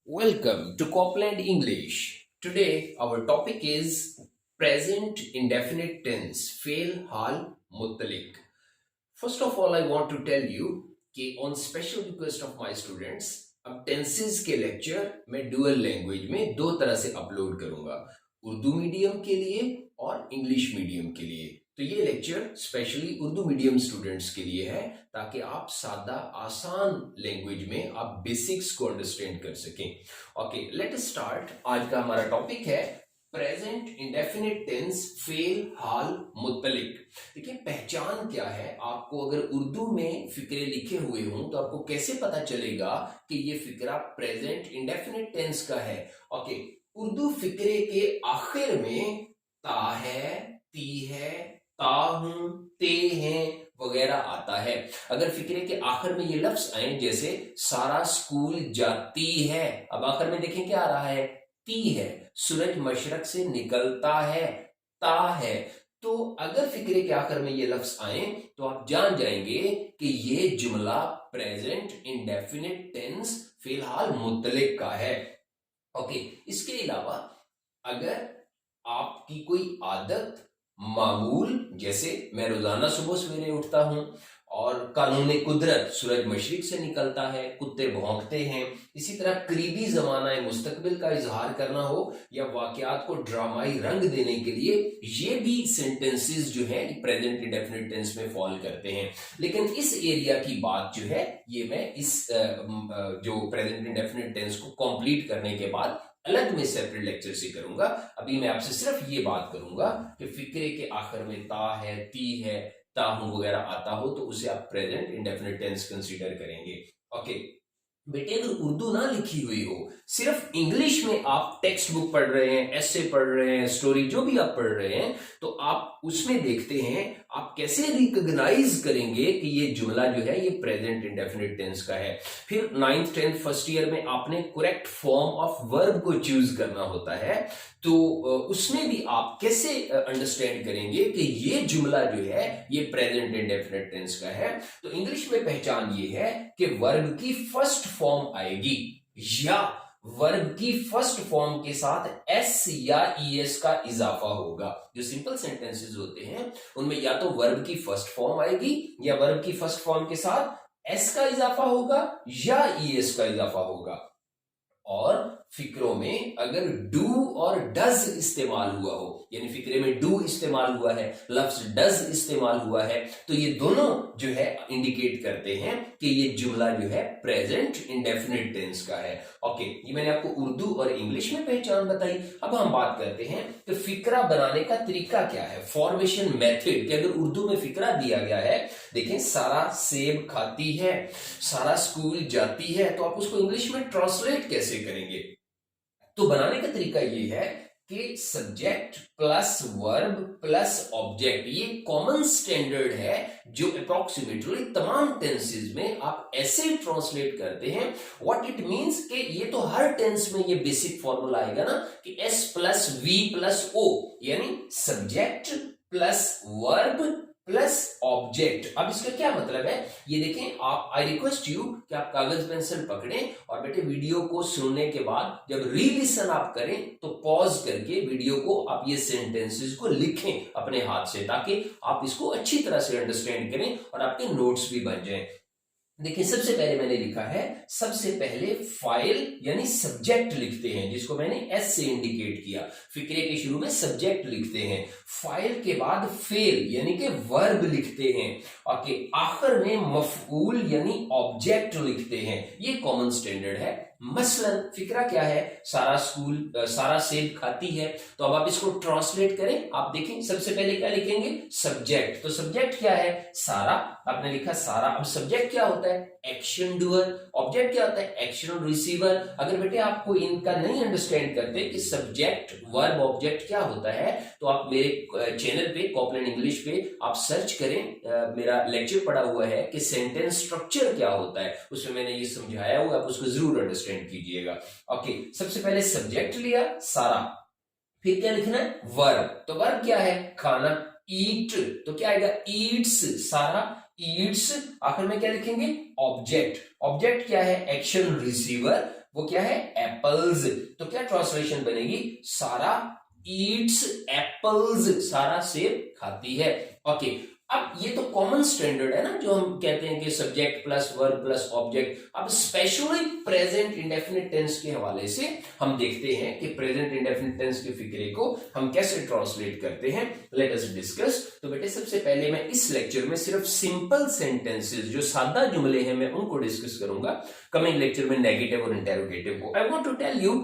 Welcome to Copland English. Today our topic is present indefinite tense, fail hal muttalik. First of all, I want to tell you कि on special request of my students, अब tenses के lecture मैं dual language में दो तरह से upload करूंगा, Urdu medium के लिए और इंग्लिश मीडियम के लिए। तो ये lecture specially Urdu medium students के लिए है ताकि आप सादा आसान लैंग्वेज में आप बेसिक्स को अंडरस्टैंड कर सकें। Okay, let us start. आज का हमारा टॉपिक है प्रेजेंट इंडेफिनिट टेंस फेल हाल मुत्तलिक। देखिए, पहचान क्या है। आपको अगर उर्दू में फिक्रे लिखे हुए हों तो आपको कैसे पता चलेगा कि ये फिक्रा प्रेजेंट इंडेफिनिट टेंस का है। ओके, उर्दू फिक्रे के आखिर में ता है, ती है, ता हूं, ते हैं वगैरह आता है। अगर फिक्रे के आखिर में ये लफ्ज आए, जैसे सारा स्कूल जाती है, अब आखिर में देखें क्या आ रहा है, ती है। सूरज मशरक से निकलता है, ता है। तो अगर फिक्रे के आखिर में ये लफ्ज आए तो आप जान जाएंगे कि ये जुमला प्रेजेंट इंडेफिनिट टेंस फिलहाल मुतलिक का है। ओके, इसके अलावा अगर आपकी कोई आदत मामूल, जैसे मैं रोजाना सुबह सवेरे उठता हूं और कानून कुदरत सूरज मशरिक से निकलता है, कुत्ते भौंकते हैं, इसी तरह करीबी जमाना मुस्तकबिल का इजहार करना हो या वाकयात को ड्रामाई रंग देने के लिए, ये भी सेंटेंसेस जो है प्रेजेंट इंडेफिनिट टेंस में फॉल करते हैं। लेकिन इस एरिया की बात जो है ये मैं इस जो प्रेजेंट इंडेफिनिट टेंस को कंप्लीट करने के बाद अलग में सेपरेट लेक्चर से करूंगा। अभी मैं आपसे सिर्फ ये बात करूंगा कि फिक्रे के आखिर में ता है, ती है, ता हूं वगैरह आता हो तो उसे आप प्रेजेंट इंडेफिनिट टेंस कंसीडर करेंगे। ओके बेटे, अगर उर्दू ना लिखी हुई हो, सिर्फ इंग्लिश में आप टेक्स्ट बुक पढ़ रहे हैं, एसे पढ़ रहे हैं, स्टोरी जो भी आप पढ़ रहे हैं, तो आप उसमें देखते हैं आप कैसे रिकॉग्नाइज करेंगे कि ये जुमला जो है ये प्रेजेंट इंडेफिनिट टेंस का है। फिर 9th 10th फर्स्ट ईयर में आपने करेक्ट फॉर्म ऑफ वर्ब को चूज करना होता है, तो उसमें भी आप कैसे अंडरस्टैंड करेंगे कि ये जुमला जो है ये प्रेजेंट इंडेफिनिट टेंस का है। तो इंग्लिश में पहचान ये है कि वर्ब की फर्स्ट फॉर्म आएगी या वर्ब की फर्स्ट फॉर्म के साथ एस या ईएस का इजाफा होगा। जो सिंपल सेंटेंसेस होते हैं उनमें या तो वर्ब की फर्स्ट फॉर्म आएगी या वर्ब की फर्स्ट फॉर्म के साथ एस का इजाफा होगा या ईएस का इजाफा होगा। और फिक्रों में अगर डू और डज इस्तेमाल हुआ हो, यानी फिक्रे में डू इस्तेमाल हुआ है, लफ्ज डज इस्तेमाल हुआ है, तो ये दोनों जो है इंडिकेट करते हैं कि ये जुमला जो है प्रेजेंट इंडेफिनिट टेंस का है। ओके, ये मैंने आपको उर्दू और इंग्लिश में पहचान बताई। अब हम बात करते हैं कि फिक्रा बनाने का तरीका क्या है, फॉर्मेशन मेथड। कि अगर उर्दू में फिक्रा दिया गया है, देखें सारा सेब खाती है, सारा स्कूल जाती है, तो आप उसको इंग्लिश में ट्रांसलेट कैसे करेंगे। तो बनाने का तरीका ये है कि subject plus verb plus object, ये कॉमन स्टैंडर्ड है जो अप्रोक्सीमेटली तमाम टेंसेस में आप ऐसे ट्रांसलेट करते हैं। व्हाट इट मींस कि ये तो हर टेंस में ये बेसिक फॉर्मूला आएगा ना कि S plus V plus O, यानी subject plus verb plus object. अब इसका क्या मतलब है ये देखें आप। आई रिक्वेस्ट यू कि आप कागज पेंसिल पकड़ें और बेटे वीडियो को सुनने के बाद जब री लिसन आप करें तो पॉज करके वीडियो को आप ये सेंटेंसेस को लिखें अपने हाथ से, ताकि आप इसको अच्छी तरह से अंडरस्टैंड करें और आपके नोट्स भी बन जाएं। देखिए, सबसे पहले मैंने लिखा है, सबसे पहले फाइल यानी सब्जेक्ट लिखते हैं, जिसको मैंने एस से इंडिकेट किया। फिक्रे के शुरू में सब्जेक्ट लिखते हैं, फाइल के बाद फेल यानी कि वर्ब लिखते हैं, और के आखिर में मफऊल यानी ऑब्जेक्ट लिखते हैं। ये कॉमन स्टैंडर्ड है। मसलन फिक्रा क्या है, सारा सेब खाती है, तो अब आप इसको ट्रांसलेट करें। आप देखें सबसे पहले क्या लिखेंगे, सब्जेक्ट। तो सब्जेक्ट क्या है, सारा, आपने लिखा सारा। अब सब्जेक्ट क्या होता है, एक्शन डूअर। ऑब्जेक्ट क्या होता है, एक्शन रिसीवर। अगर बेटे आपको इनका नहीं अंडरस्टैंड करते कि सब्जेक्ट वर्ब ऑब्जेक्ट क्या होता है, तो आप मेरे चैनल पे कॉपलैंड इंग्लिश पे आप सर्च करें, मेरा लेक्चर पड़ा हुआ है कि सेंटेंस स्ट्रक्चर क्या होता है, उसमें मैंने ये समझाया हुआ, आप उसको जरूर अंडरस्टैंड कीजिएगा। ओके, सबसे पहले सब्जेक्ट लिया सारा, फिर क्या लिखना है, वर्ब। तो वर्ब क्या है, खाना, ईट, तो क्या आएगा, ईट्स, सारा ईट्स। आखिर में क्या लिखेंगे, ऑब्जेक्ट। ऑब्जेक्ट क्या है, एक्शन रिसीवर। वो क्या है? एप्पल्स। तो क्या ट्रांसलेशन बनेगी? सारा ईट्स एप्पल्स, सारा सेब खाती है। ओके, अब ये तो कॉमन स्टैंडर्ड है ना, जो हम कहते हैं कि subject plus verb plus object. अब स्पेशली प्रेजेंट इंडेफिनिट टेंस के हवाले से हम देखते हैं कि प्रेजेंट इंडेफिनिट टेंस के फिक्रे को हम कैसे ट्रांसलेट करते हैं। Let us discuss. तो बेटे सबसे पहले मैं इस लेक्चर में सिर्फ सिंपल सेंटेंसेस, जो सादा जुमले हैं, मैं उनको डिस्कस करूंगा। कमिंग लेक्चर में नेगेटिव और इंटेरोगेटिव को। I want to tell you,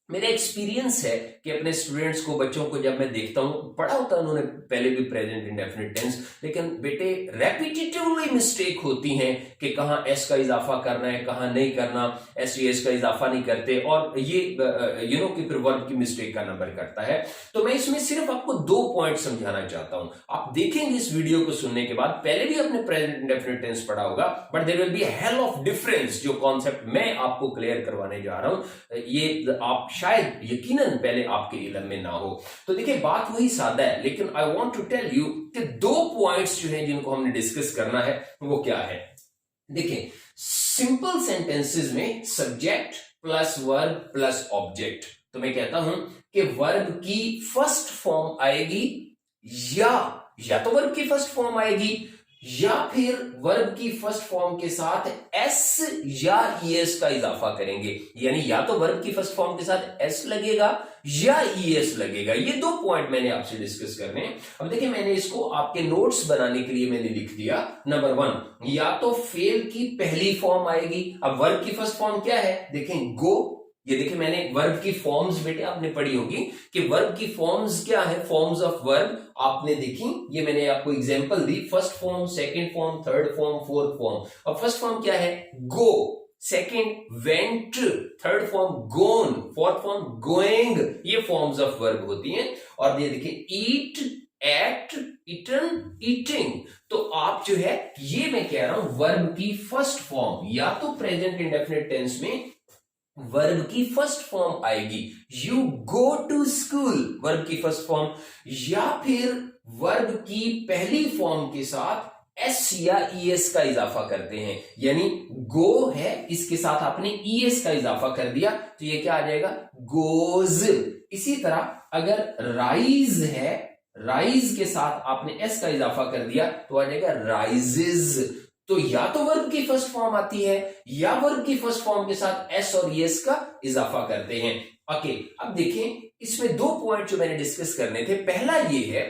मेरा एक्सपीरियंस है कि अपने स्टूडेंट्स को, बच्चों को जब मैं देखता हूं, पढ़ा होता है उन्होंने पहले भी प्रेजेंट इंडेफिनिट टेंस, लेकिन बेटे रेपिटेटिवली मिस्टेक होती हैं कि कहां एस का इजाफा करना है, कहां नहीं करना, एस का इजाफा नहीं करते, और ये कि फिर वर्ब की मिस्टेक का नंबर करता है। तो मैं इसमें सिर्फ आपको 2 पॉइंट समझाना चाहता हूं। आप देखेंगे इस वीडियो को सुनने के बाद, पहले भी आपने प्रेजेंट इंडेफिनिट टेंस पढ़ा होगा, but there will be hell of difference. जो कॉन्सेप्ट मैं आपको क्लियर करवाने जा रहा हूं, ये आप शायद यकीनन पहले आपके इल्म में ना हो। तो देखिए बात वही सादा है, लेकिन I want to tell you कि 2 पॉइंट्स जो हैं जिनको हमने डिस्कस करना है वो क्या है। देखिए सिंपल सेंटेंसेस में subject plus verb plus object, तो मैं कहता हूं कि वर्ब की फर्स्ट फॉर्म आएगी, या तो वर्ब की फर्स्ट फॉर्म आएगी, या फिर वर्ब की फर्स्ट फॉर्म के साथ एस या ईएस का इजाफा करेंगे। यानी या तो वर्ब की फर्स्ट फॉर्म के साथ एस लगेगा या ईएस लगेगा। ये 2 पॉइंट मैंने आपसे डिस्कस करने हैं। अब देखिए मैंने इसको आपके नोट्स बनाने के लिए मैंने लिख दिया। नंबर 1, या तो फेल की पहली फॉर्म आएगी। अब वर्ब की फर्स्ट फॉर्म क्या है? देखें गो। ये देखिए मैंने वर्ब की फॉर्म्स, बेटे आपने पढ़ी होगी कि वर्ब की फॉर्म्स क्या है, फॉर्म्स ऑफ वर्ब आपने देखी। ये मैंने आपको एग्जांपल दी, first form, second form, third form, fourth form. अब फर्स्ट फॉर्म क्या है? Go, second went, third form gone, fourth form going. ये फॉर्म्स ऑफ वर्ब होती हैं। और ये देखिए ईट, एट, इटन, ईटिंग। तो आप जो है, ये मैं कह रहा हूं वर्ब की फर्स्ट फॉर्म, या तो प्रेजेंट इंडेफिनिट टेंस में वर्ब की फर्स्ट फॉर्म आएगी, you go to school, verb की फर्स्ट फॉर्म, या फिर वर्ब की पहली फॉर्म के साथ एस या ईएस का इजाफा करते हैं। यानी गो है, इसके साथ आपने ईएस का इजाफा कर दिया, तो ये क्या आ जाएगा? गोज। इसी तरह अगर राइज है, राइज के साथ आपने एस का इजाफा कर दिया, तो आ जाएगा राइजेज। तो या तो वर्ब की फर्स्ट फॉर्म आती है, या वर्ब की फर्स्ट फॉर्म के साथ एस और ईएस का इजाफा करते हैं। ओके, अब देखें इसमें 2 पॉइंट जो मैंने डिस्कस करने थे। पहला ये है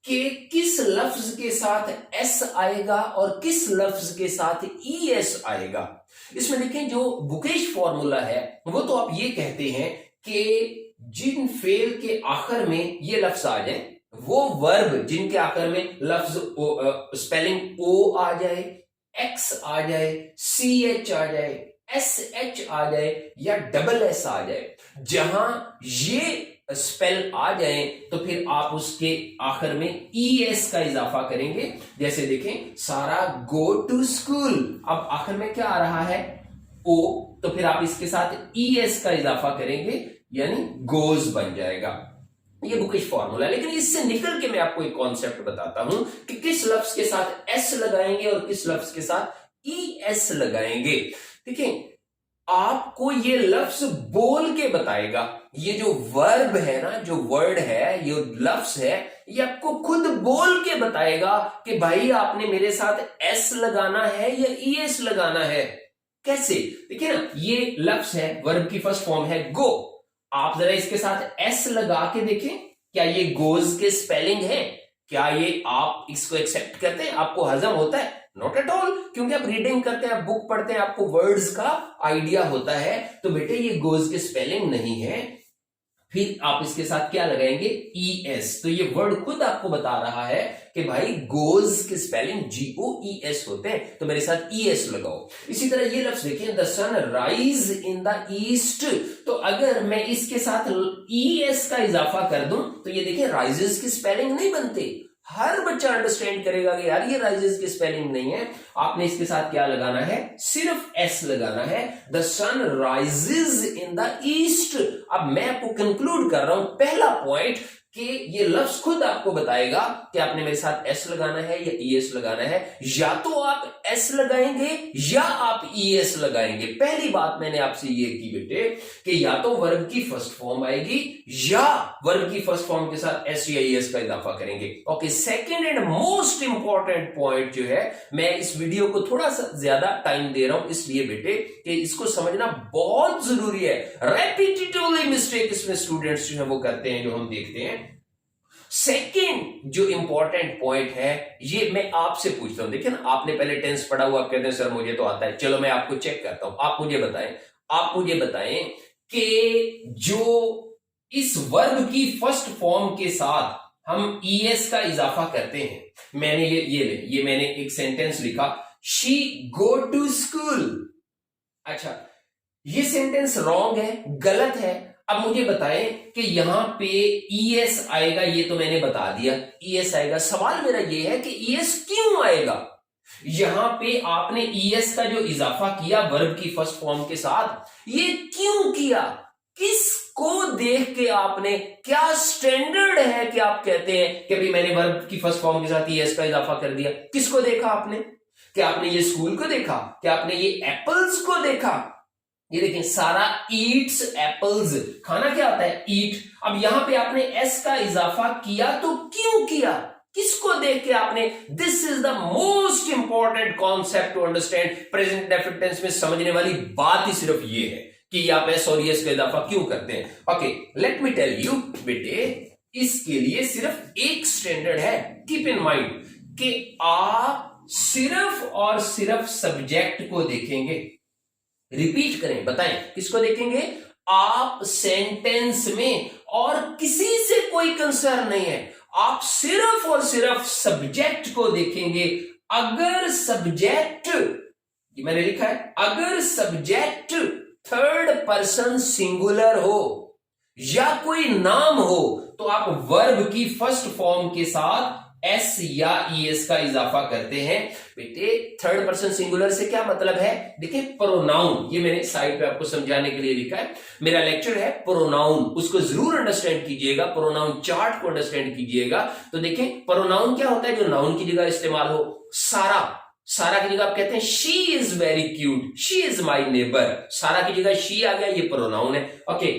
कि किस लफ्ज के साथ एस आएगा और किस लफ्ज के साथ ईएस आएगा। इसमें देखें जो बुकेश फॉर्मूला है, वो तो आप ये कहते हैं कि जिन फेल के आखिर में ये लफ्ज आ जाए, वो वर्ब जिनके आखिर में लफ्ज स्पेलिंग ओ आ जाए, एक्स आ जाए, सी एच आ जाए, एस एच आ जाए, या डबल एस आ जाए, जहां ये स्पेल आ जाए तो फिर आप उसके आखिर में ई एस का इजाफा करेंगे। जैसे देखें सारा गो टू स्कूल, अब आखिर में क्या आ रहा है? ओ, तो फिर आप इसके साथ ई एस का इजाफा करेंगे, यानी गोज बन जाएगा। ये बुकिश फॉर्मूला। लेकिन इससे निकल के मैं आपको एक कॉन्सेप्ट बताता हूं कि किस लफ्ज के साथ एस लगाएंगे और किस लफ्ज के साथ ई एस लगाएंगे। देखिए आपको ये लफ्ज बोल के बताएगा। ये जो वर्ब है ना, जो वर्ड है, ये लफ्ज है, ये आपको खुद बोल के बताएगा कि भाई आपने मेरे साथ एस लगाना है या ई एस लगाना है। कैसे? देखिए ना, ये लफ्ज है, वर्ब की फर्स्ट फॉर्म है गो। आप जरा इसके साथ एस लगा के देखें, क्या ये गोज के स्पेलिंग है? क्या ये आप इसको एक्सेप्ट करते हैं? आपको हजम होता है? नॉट एट ऑल, क्योंकि आप रीडिंग करते हैं, आप बुक पढ़ते हैं, आपको वर्ड्स का आइडिया होता है। तो बेटे ये गोज के स्पेलिंग नहीं है। फिर आप इसके साथ क्या लगाएंगे? E S. तो ये वर्ड खुद आपको बता रहा है कि भाई गोज की स्पेलिंग GOES होते हैं, तो मेरे साथ ई एस लगाओ। इसी तरह ये लफ्ज देखिए, the sun rise in the east. तो अगर मैं इसके साथ ई एस का इजाफा कर दूं तो ये देखिए राइजेस की स्पेलिंग नहीं बनती। हर बच्चा अंडरस्टैंड करेगा कि यार ये राइजेस की स्पेलिंग नहीं है। आपने इसके साथ क्या लगाना है? सिर्फ एस लगाना है। The sun rises in the east. अब मैं आपको कंक्लूड कर रहा हूं। पहला पॉइंट कि ये लफ्ज खुद आपको बताएगा कि आपने मेरे साथ एस लगाना है या ईएस लगाना है। या तो आप एस लगाएंगे या आप ईएस लगाएंगे। पहली बात मैंने आपसे ये की बेटे कि या तो वर्ब की फर्स्ट फॉर्म आएगी या वर्ब की फर्स्ट फॉर्म के साथ एस या ईएस का इजाफा करेंगे। Okay, second and most important point जो है, मैं इस वीडियो को थोड़ा सा ज्यादा टाइम दे रहा हूं इसलिए बेटे कि इसको समझना बहुत जरूरी है। रेपिटेटिवली मिस्टेक इसमें स्टूडेंट्स जो है वो करते हैं, जो हम देखते हैं। सेकंड जो इंपॉर्टेंट पॉइंट है, ये मैं आपसे पूछता हूं। देखिए ना, आपने पहले टेंस पढ़ा हुआ, आप कहते हैं सर मुझे तो आता है। चलो मैं आपको चेक करता हूं। आप मुझे बताएं कि जो इस वर्ब की फर्स्ट फॉर्म के साथ हम ईएस का इजाफा करते हैं। मैंने ये मैंने एक सेंटेंस लिखा, शी गो टू स्कूल। अच्छा, ये सेंटेंस रॉन्ग है, गलत है। अब मुझे बताएं कि यहां पे ईएस आएगा, ये तो मैंने बता दिया ईएस आएगा। सवाल मेरा ये है कि ईएस क्यों आएगा? यहां पे आपने ईएस का जो इजाफा किया वर्ब की फर्स्ट फॉर्म के साथ, ये क्यों किया? किसको देख के आपने, क्या स्टैंडर्ड है कि आप कहते हैं कि भाई मैंने वर्ब की फर्स्ट फॉर्म के साथ ईएस का इजाफा कर दिया? किसको देखा आपने? क्या आपने ये स्कूल को देखा? क्या आपने ये एप्पल्स को देखा? ये देखें, सारा ईट्स एप्पल्स, खाना क्या होता है? ईट। अब यहां पे आपने एस का इजाफा किया तो क्यों किया? किसको देख के आपने? This is the most important concept to understand. Present definite tense में समझने वाली बात ही सिर्फ ये है कि आप एस और एस का इजाफा क्यों करते हैं। Okay, let me tell you बेटे, इसके लिए सिर्फ एक स्टैंडर्ड है। कीप इन माइंड कि आप सिर्फ और सिर्फ सब्जेक्ट को देखेंगे। रिपीट करें, बताएं किसको देखेंगे? आप सेंटेंस में, और किसी से कोई कंसर्न नहीं है। आप सिर्फ और सिर्फ सब्जेक्ट को देखेंगे। अगर सब्जेक्ट, ये मैंने लिखा है, अगर सब्जेक्ट थर्ड पर्सन सिंगुलर हो या कोई नाम हो तो आप वर्ब की फर्स्ट फॉर्म के साथ एस या ईएस का इजाफा करते हैं। बेटे, थर्ड पर्सन सिंगुलर से क्या मतलब है? देखिए, प्रोनाउन, ये मैंने साइड पे आपको समझाने के लिए लिखा है। मेरा लेक्चर है प्रोनाउन, उसको जरूर अंडरस्टैंड कीजिएगा। प्रोनाउन चार्ट को अंडरस्टैंड कीजिएगा। तो देखें, प्रोनाउन क्या होता है? जो नाउन की जगह इस्तेमाल हो। सारा की जगह आप कहते हैं she is very cute, she is my neighbour. सारा की जगह शी आ गया, ये प्रोनाउन है। ओके,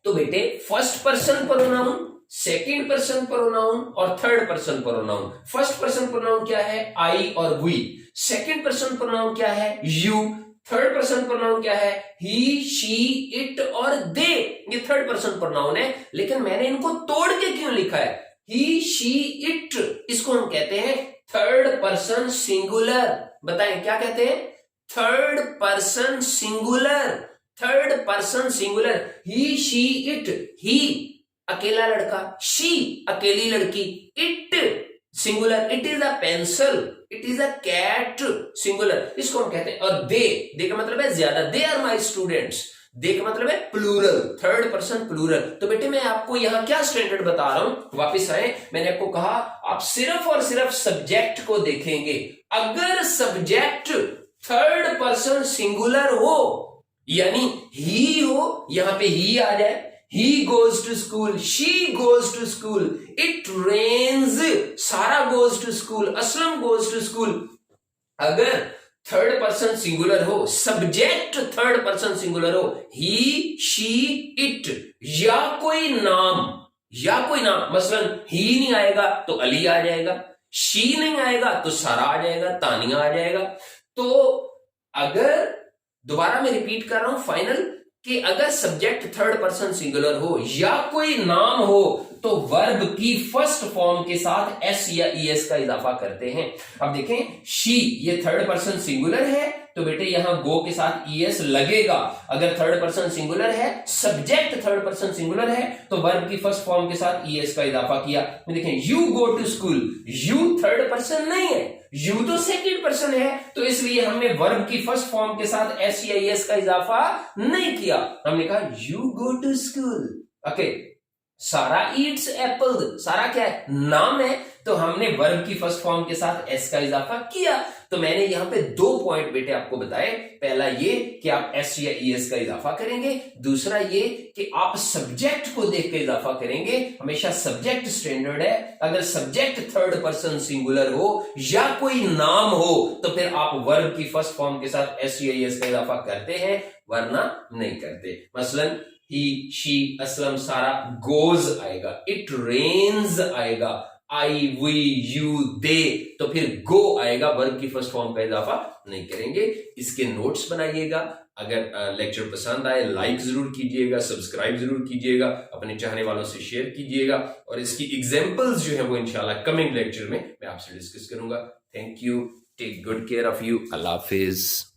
तो बेटे, first person pronoun, second person pronoun और third person pronoun. First person pronoun क्या है? आई और वी। सेकंड पर्सन प्रोनाउन क्या है? यू। थर्ड पर्सन प्रोनाउन क्या है? ही, शी, इट और दे। ये थर्ड पर्सन प्रोनाउन है, लेकिन मैंने इनको तोड़ के क्यों लिखा है? ही, शी, इट, इसको हम कहते हैं थर्ड पर्सन सिंगुलर। बताएं क्या कहते हैं? Third person singular. Third person singular. He, she, it. He अकेला लड़का, शी अकेली लड़की, it singular, it is a pencil, it is a cat singular, इसको हम कहते हैं। और दे का मतलब है ज्यादा, दे आर माई स्टूडेंट्स। दे का मतलब है प्लूरल, थर्ड पर्सन प्लूरल। तो बेटे, मैं आपको यहां क्या स्टैंडर्ड बता रहा हूं, वापिस आए। मैंने आपको कहा आप सिर्फ और सिर्फ सब्जेक्ट को देखेंगे। अगर सब्जेक्ट थर्ड पर्सन सिंगुलर हो, यानी ही हो, यहां पे ही आ जाए, he goes to school, she goes to school, it rains, Sara goes to school, Aslam goes to school। अगर थर्ड पर्सन सिंगुलर हो, सब्जेक्ट थर्ड पर्सन सिंगुलर हो, he, she, it, या कोई नाम, मसलन ही नहीं आएगा तो अली आ जाएगा, she नहीं आएगा तो सारा आ जाएगा, तानिया आ जाएगा। तो अगर, दोबारा मैं रिपीट कर रहा हूं फाइनल, कि अगर सब्जेक्ट थर्ड पर्सन सिंगुलर हो या कोई नाम हो तो वर्ब की फर्स्ट फॉर्म के साथ एस या ईएस का इजाफा करते हैं। अब देखें, शी ये थर्ड पर्सन सिंगुलर है तो बेटे यहां गो के साथ ईएस लगेगा। अगर थर्ड पर्सन सिंगुलर है, सब्जेक्ट थर्ड पर्सन सिंगुलर है, तो वर्ब की फर्स्ट फॉर्म के साथ ईएस का इजाफा किया। देखें, you go to school, you third person नहीं है, यू तो सेकंड पर्सन है, तो इसलिए हमने वर्ब की फर्स्ट फॉर्म के साथ एस या एस का इजाफा नहीं किया। हमने कहा you go to school. Okay, सारा ईट्स एप्पल, सारा क्या है, नाम है, तो हमने वर्ब की फर्स्ट फॉर्म के साथ एस का इजाफा किया। तो मैंने यहां पे 2 पॉइंट बेटे आपको बताए। पहला ये कि आप एस या ईएस का इजाफा करेंगे, दूसरा ये कि आप सब्जेक्ट को देख के इजाफा करेंगे। हमेशा सब्जेक्ट स्टैंडर्ड है, अगर सब्जेक्ट थर्ड पर्सन सिंगुलर हो या कोई नाम हो तो फिर आप वर्ब की फर्स्ट फॉर्म के साथ एस या ईएस का इजाफा करते हैं, वरना नहीं करते। मसलन ही, शी, असलम, सारा, गोज आएगा, इट रेन्स आएगा, आई, वी, यू, दे, तो फिर गो आएगा, वर्ब की फर्स्ट फॉर्म का इजाफा नहीं करेंगे। इसके नोट्स बनाइएगा। अगर लेक्चर पसंद आए लाइक जरूर कीजिएगा, सब्सक्राइब जरूर कीजिएगा, अपने चाहने वालों से शेयर कीजिएगा, और इसकी एग्जांपल्स जो है वो इंशाल्लाह कमिंग लेक्चर में मैं आपसे डिस्कस करूंगा। Thank you, take good care of you, अल्लाह हाफिज।